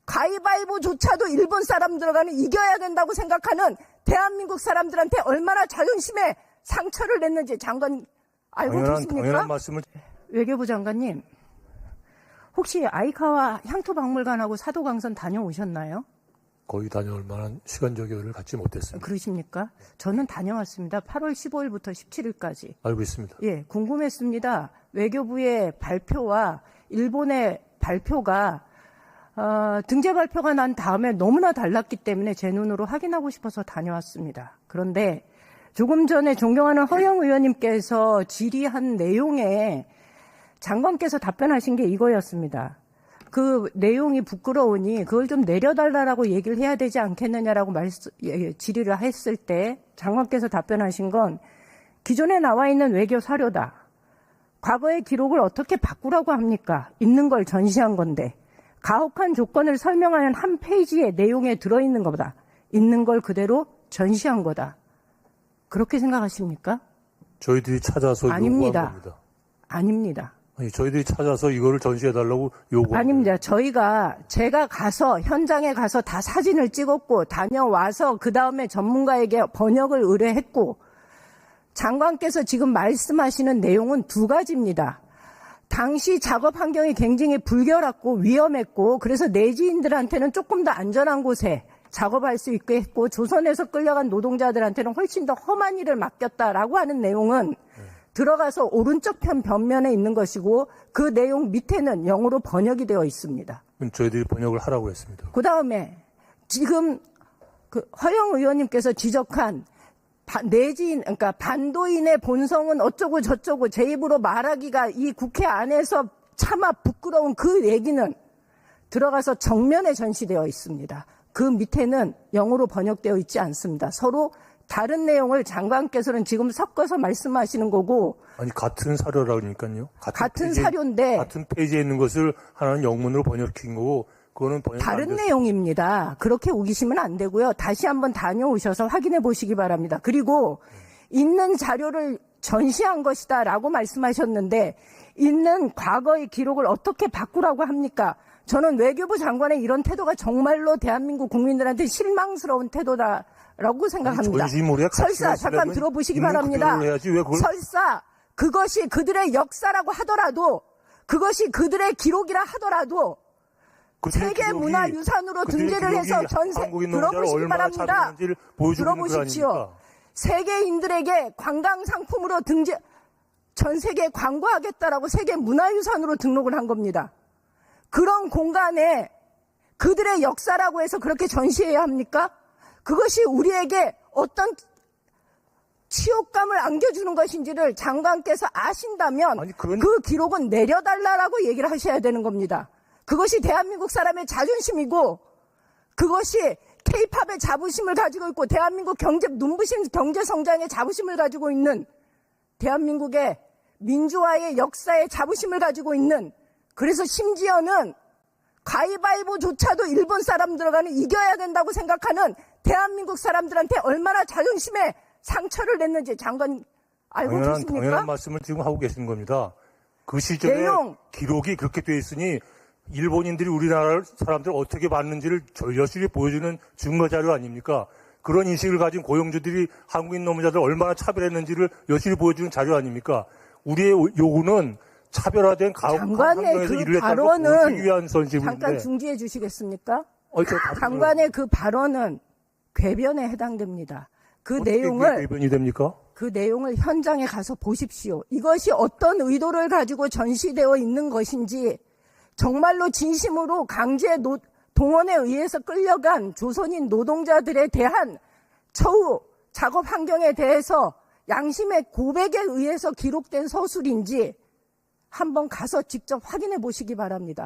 가위바위보조차도 일본 사람들과는 이겨야 된다고 생각하는 대한민국 사람들한테 얼마나 자존심에 상처를 냈는지 장관 알고 계십니까? 당연한 말씀을. 외교부 장관님, 혹시 아이카와 향토박물관하고 사도강선 다녀오셨나요? 거의 다녀올 만한 시간적 여유를 갖지 못했습니다. 그러십니까? 저는 다녀왔습니다. 8월 15일부터 17일까지. 알고 있습니다. 예, 궁금했습니다. 외교부의 발표와 일본의 발표가 등재 발표가 난 다음에 너무나 달랐기 때문에 제 눈으로 확인하고 싶어서 다녀왔습니다. 그런데 조금 전에 존경하는 허영 의원님께서 질의한 내용에 장관께서 답변하신 게 이거였습니다. 그 내용이 부끄러우니 그걸 좀 내려달라고 얘기를 해야 되지 않겠느냐라고 질의를 했을 때 장관께서 답변하신 건 기존에 나와 있는 외교 사료다. 과거의 기록을 어떻게 바꾸라고 합니까? 있는 걸 전시한 건데 가혹한 조건을 설명하는 한 페이지의 내용에 들어있는 것보다 있는 걸 그대로 전시한 거다. 그렇게 생각하십니까? 저희들이 찾아서 아닙니다. 요구한 겁니다. 아닙니다. 아니, 저희들이 찾아서 이거를 전시해달라고 요구한 아닙니다. 제가 가서 현장에 가서 다 사진을 찍었고 다녀와서 그 다음에 전문가에게 번역을 의뢰했고 장관께서 지금 말씀하시는 내용은 두 가지입니다. 당시 작업 환경이 굉장히 불결했고 위험했고 그래서 내지인들한테는 조금 더 안전한 곳에 작업할 수 있게 했고 조선에서 끌려간 노동자들한테는 훨씬 더 험한 일을 맡겼다라고 하는 내용은 들어가서 오른쪽 편 변면에 있는 것이고 그 내용 밑에는 영어로 번역이 되어 있습니다. 저희들이 번역을 하라고 했습니다. 그 다음에 지금 그 허영 의원님께서 지적한 내지인, 그러니까 반도인의 본성은 어쩌고 저쩌고 제 입으로 말하기가 이 국회 안에서 차마 부끄러운 그 얘기는 들어가서 정면에 전시되어 있습니다. 그 밑에는 영어로 번역되어 있지 않습니다. 서로 다른 내용을 장관께서는 지금 섞어서 말씀하시는 거고. 아니, 같은 사료라니까요. 같은 사료인데. 같은 페이지에 있는 것을 하나는 영문으로 번역한 거고, 그거는 번역이 다른 내용입니다. 그렇게 우기시면 안 되고요. 다시 한번 다녀오셔서 확인해 보시기 바랍니다. 그리고 있는 자료를 전시한 것이다라고 말씀하셨는데, 있는 과거의 기록을 어떻게 바꾸라고 합니까? 저는 외교부 장관의 이런 태도가 정말로 대한민국 국민들한테 실망스러운 태도다라고 생각합니다. 설사 잠깐 들어보시기 바랍니다. 설사 그것이 그들의 역사라고 하더라도 그것이 그들의 기록이라 하더라도 세계문화유산으로 등재를 해서 전세 들어보시기 바랍니다. 들어보십시오. 세계인들에게 관광상품으로 전 세계에 광고하겠다라고 세계문화유산으로 등록을 한 겁니다. 그런 공간에 그들의 역사라고 해서 그렇게 전시해야 합니까? 그것이 우리에게 어떤 치욕감을 안겨주는 것인지를 장관께서 아신다면 그 기록은 내려달라고 얘기를 하셔야 되는 겁니다. 그것이 대한민국 사람의 자존심이고 그것이 K-팝의 자부심을 가지고 있고 대한민국 눈부신 경제성장의 자부심을 가지고 있는 대한민국의 민주화의 역사의 자부심을 가지고 있는 그래서 심지어는 가위바위보조차도 일본 사람들과는 이겨야 된다고 생각하는 대한민국 사람들한테 얼마나 자존심에 상처를 냈는지 장관 알고 계십니까? 당연한 말씀을 지금 하고 계시는 겁니다. 그 시절에 기록이 그렇게 돼 있으니 일본인들이 우리나라 사람들을 어떻게 봤는지를 여실히 보여주는 증거자료 아닙니까? 그런 인식을 가진 고용주들이 한국인 노무자들 얼마나 차별했는지를 여실히 보여주는 자료 아닙니까? 우리의 요구는 차별화된 가혹한 환경에서 일을 했다고 보여주기 위한 선심인데. 잠깐 중지해 주시겠습니까? 장관의 그 발언은 궤변에 해당됩니다. 그 내용을 궤변이 됩니까? 그 내용을 현장에 가서 보십시오. 이것이 어떤 의도를 가지고 전시되어 있는 것인지 정말로 진심으로 강제 동원에 의해서 끌려간 조선인 노동자들에 대한 처우 작업 환경에 대해서 양심의 고백에 의해서 기록된 서술인지 한번 가서 직접 확인해 보시기 바랍니다.